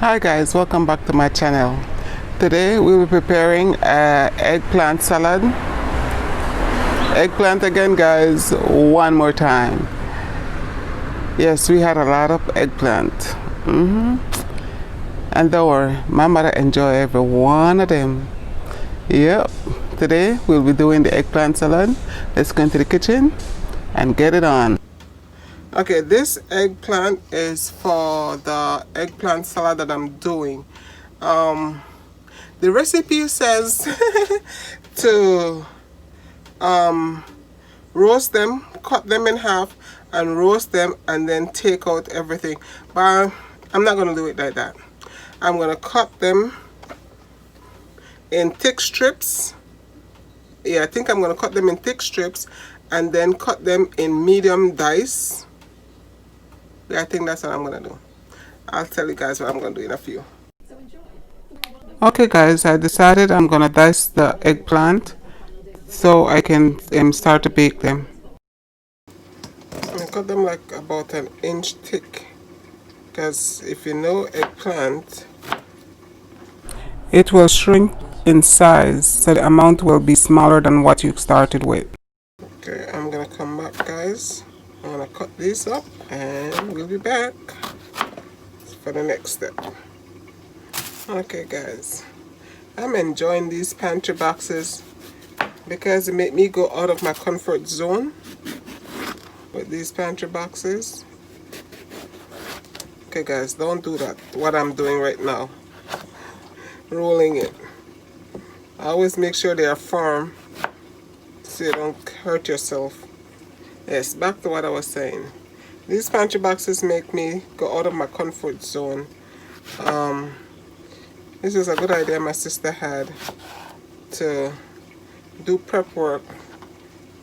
Hi guys, welcome back to my channel. Today we will be preparing eggplant salad. Eggplant again guys, one more time. Yes, we had a lot of eggplant. And don't worry, my mother enjoy every one of them. Yep, today we'll be doing the eggplant salad. Let's go into the kitchen and get it on. Okay, this eggplant is for the eggplant salad that I'm doing. The recipe says to roast them, cut them in half and roast them and then take out everything. But I'm not going to do it like that. I'm going to cut them in thick strips. Yeah, I think I'm going to cut them in thick strips and then cut them in medium dice. Yeah, I think that's what I'm going to do. I'll tell you guys what I'm going to do in a few. Okay guys, I decided I'm going to dice the eggplant so I can start to bake them. I cut them like about an inch thick, because if you know eggplant, it will shrink in size, so the amount will be smaller than what you started with. Okay, I'm going to come back guys. I'm going to cut these up and we'll be back for the next step. Okay guys, I'm enjoying these pantry boxes because they make me go out of my comfort zone with these pantry boxes. Okay guys, don't do that, what I'm doing right now, rolling it. I always make sure they are firm so you don't hurt yourself. Yes, back to what I was saying. These pantry boxes make me go out of my comfort zone. This is a good idea my sister had to do prep work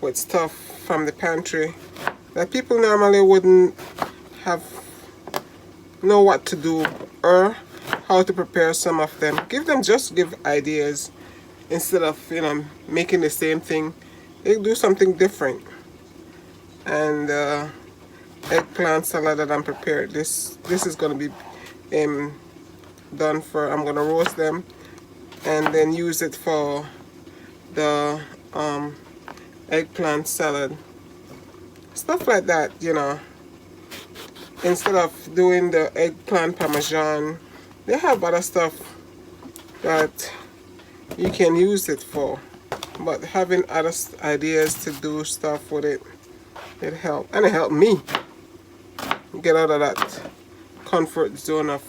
with stuff from the pantry that people normally wouldn't know what to do or how to prepare some of them. Give ideas instead of making the same thing. They do something different. And eggplant salad that I'm prepared. This is going to be done for. I'm going to roast them and then use it for the eggplant salad. Stuff like that, Instead of doing the eggplant parmesan, they have other stuff that you can use it for. But having other ideas to do stuff with it, it helped. And it helped me get out of that comfort zone of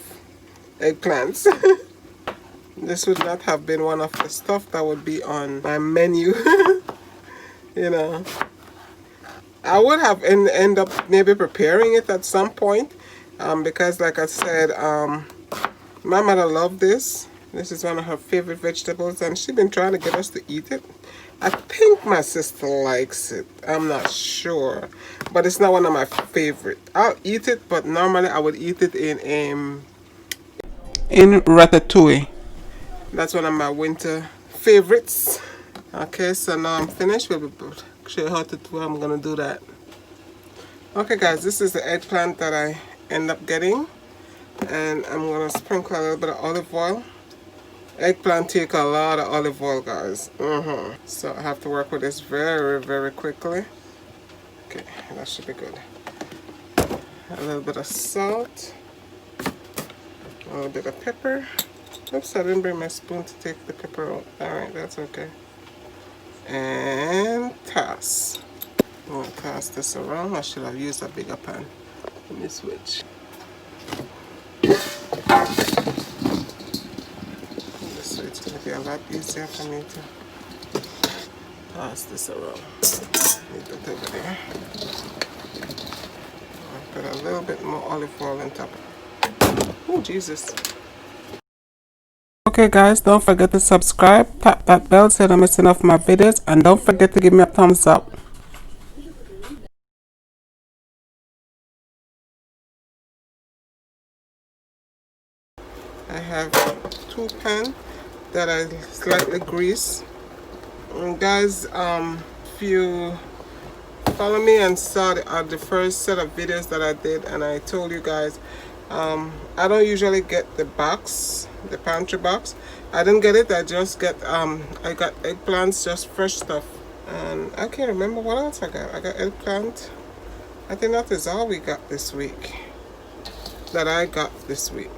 eggplants. This would not have been one of the stuff that would be on my menu. I would have end up maybe preparing it at some point, because like I said, my mother loved this. This is one of her favorite vegetables and she's been trying to get us to eat it. I think my sister likes it. I'm not sure, but it's not one of my favorite. I'll eat it, but normally I would eat it in ratatouille. That's one of my winter favorites. Okay, so now I'm finished. We'll show you how to do. I'm gonna do that. Okay, guys, this is the eggplant that I end up getting, and I'm gonna sprinkle a little bit of olive oil. Eggplant take a lot of olive oil, guys. So I have to work with this very, very quickly. Okay, that should be good. A little bit of salt. A little bit of pepper. Oops, I didn't bring my spoon to take the pepper out. Alright, that's okay. And toss. I'm going to toss this around. I should have used a bigger pan. Let me switch. This way it's going to be a lot easier for me to toss this around. Leave that over there. I'll put a little bit more olive oil on top. Oh, Jesus. Okay guys, don't forget to subscribe, tap that bell so you don't miss any of my videos, and don't forget to give me a thumbs up. I have 2 pans that I slightly grease. And guys, if you follow me and saw the first set of videos that I did, and I told you guys I don't usually get the box, the pantry box. I didn't get it. I just get I got eggplants, just fresh stuff. And I can't remember what else I got. I got eggplant. I think that is all we got this week. That I got this week.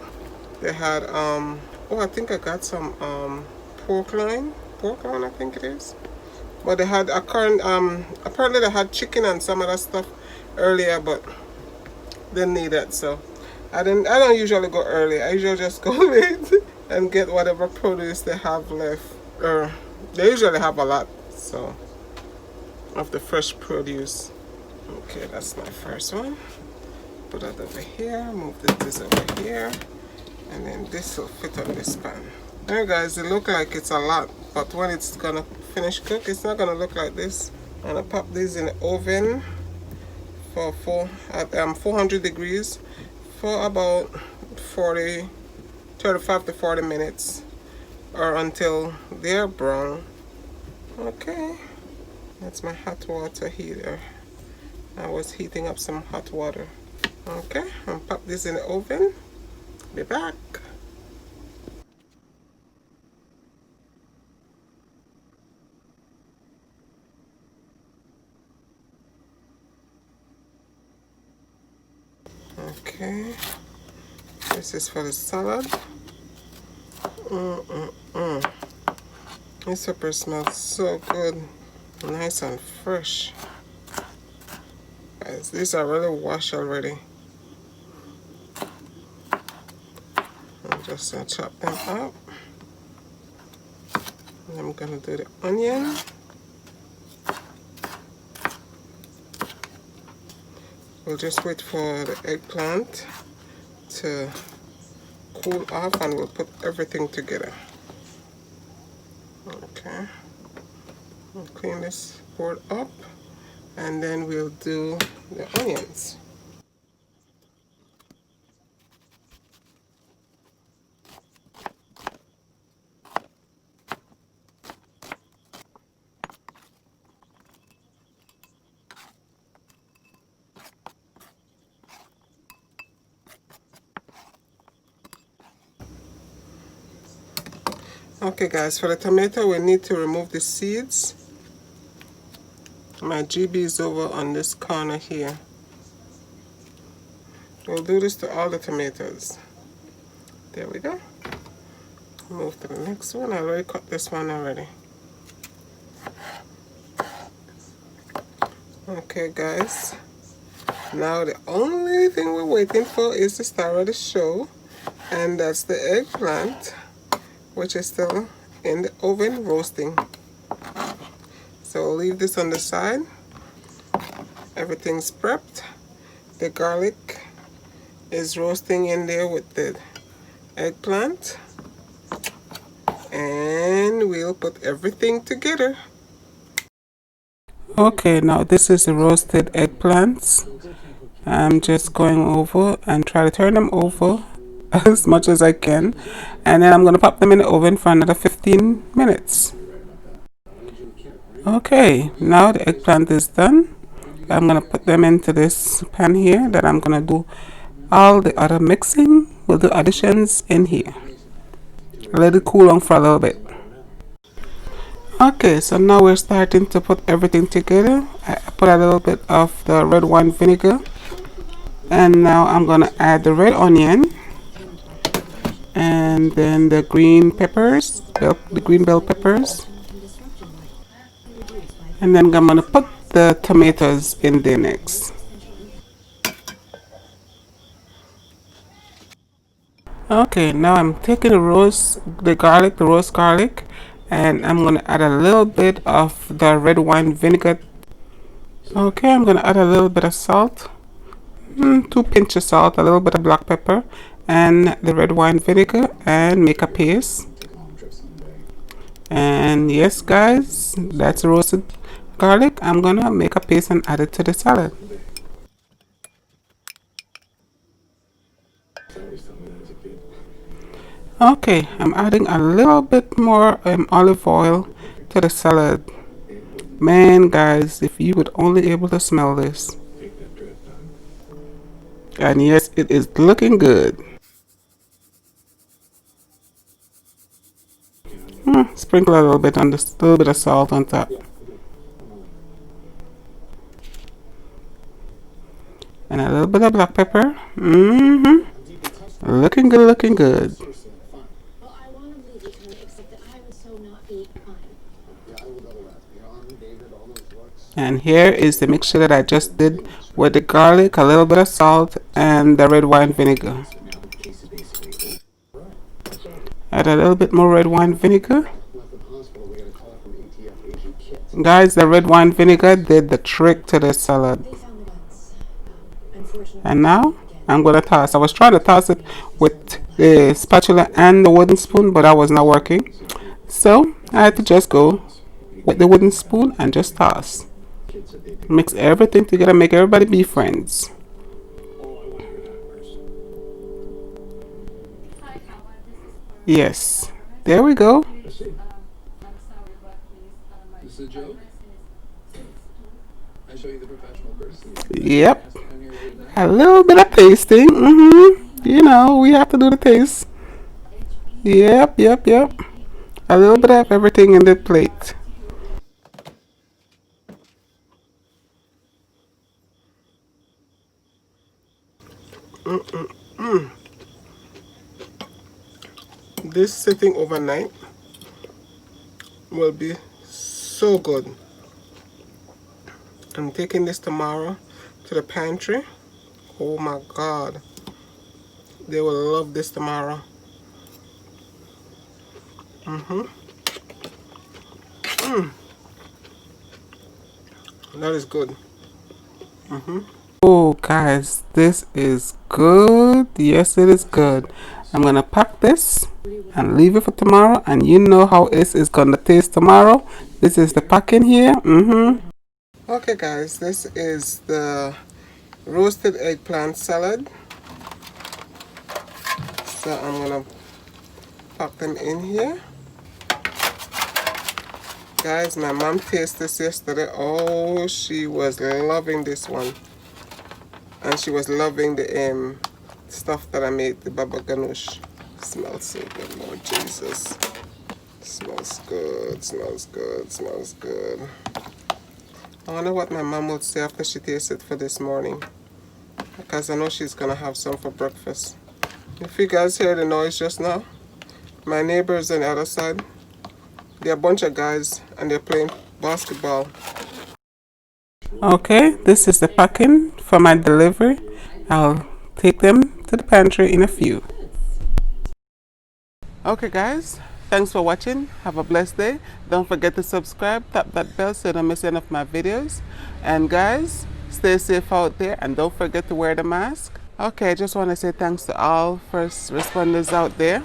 They had oh, I think I got some pork loin. Pork loin, I think it is. But they had a current apparently they had chicken and some other stuff earlier, but didn't need it, so I don't usually go early. I usually just go late and get whatever produce they have left. Or they usually have a lot, so of the fresh produce. Okay, that's my first one. Put that over here, move this over here, and then this will fit on this pan. There guys, it looks like it's a lot, but when it's gonna finish cook, it's not gonna look like this. I'm gonna pop these in the oven for 400 degrees for about 35 to 40 minutes, or until they're brown. Okay, that's my hot water heater. I was heating up some hot water. Okay, I'll pop this in the oven. Be back. Okay, this is for the salad. This pepper smells so good, nice and fresh. Guys, these are really washed already. I'm just gonna chop them up. And I'm gonna do the onion. We'll just wait for the eggplant to cool off and we'll put everything together. Okay, we'll clean this board up and then we'll do the onions. Okay guys, for the tomato we need to remove the seeds. My GB is over on this corner here. We'll do this to all the tomatoes. There we go. Move to the next one. I already cut this one already. Okay guys, now the only thing we're waiting for is the star of the show, and that's the eggplant, which is still in the oven roasting. So we'll leave this on the side. Everything's prepped. The garlic is roasting in there with the eggplant. And we'll put everything together. Okay, now this is the roasted eggplants. I'm just going over and try to turn them over as much as I can, and then I'm going to pop them in the oven for another 15 minutes. Okay, now the eggplant is done. I'm going to put them into this pan here that I'm going to do all the other mixing with the additions in here. Let it cool on for a little bit. Okay, so now we're starting to put everything together. I put a little bit of the red wine vinegar, and now I'm going to add the red onion, and then the green peppers, the green bell peppers, and then I'm going to put the tomatoes in there next. Okay, now I'm taking the roast garlic, and I'm going to add a little bit of the red wine vinegar. Okay, I'm going to add a little bit of salt, 2 pinches of salt, a little bit of black pepper, and the red wine vinegar, and make a paste. And yes guys, that's roasted garlic. I'm going to make a paste and add it to the salad. Okay, I'm adding a little bit more olive oil to the salad. Man guys, if you would only able to smell this. And yes, it is looking good. Sprinkle a little bit on this, little bit of salt on top. And a little bit of black pepper. Looking good, looking good. And here is the mixture that I just did with the garlic, a little bit of salt, and the red wine vinegar. Add a little bit more red wine vinegar. Guys, the red wine vinegar did the trick to the salad. And now I'm going to toss. I was trying to toss it with the spatula and the wooden spoon, but that was not working. So I had to just go with the wooden spoon and just toss. Mix everything together, make everybody be friends. Yes, there we go. Yep. A little bit of tasting. You know, we have to do the taste. Yep. A little bit of everything in the plate. This sitting overnight will be so good. I'm taking this tomorrow to the pantry. Oh my God, they will love this tomorrow. That is good. Oh guys, this is good. Yes, it is good. I'm gonna pack this and leave it for tomorrow, and you know how it is gonna taste tomorrow. This is the packing here. Okay guys, this is the roasted eggplant salad. So I'm gonna pop them in here. Guys, my mom tasted this yesterday. Oh, she was loving this one. And she was loving the stuff that I made, the baba ganoush. Smells so good, Lord Jesus. Smells good, smells good, smells good. I wonder what my mom would say after she tasted for this morning. Because I know she's gonna have some for breakfast. If you guys hear the noise just now, my neighbors on the other side, they're a bunch of guys and they're playing basketball. Okay, this is the packing for my delivery. I'll take them to the pantry in a few. Okay guys, thanks for watching. Have a blessed day. Don't forget to subscribe, tap that bell so you don't miss any of my videos. And guys, stay safe out there and don't forget to wear the mask. Okay, I just want to say thanks to all first responders out there.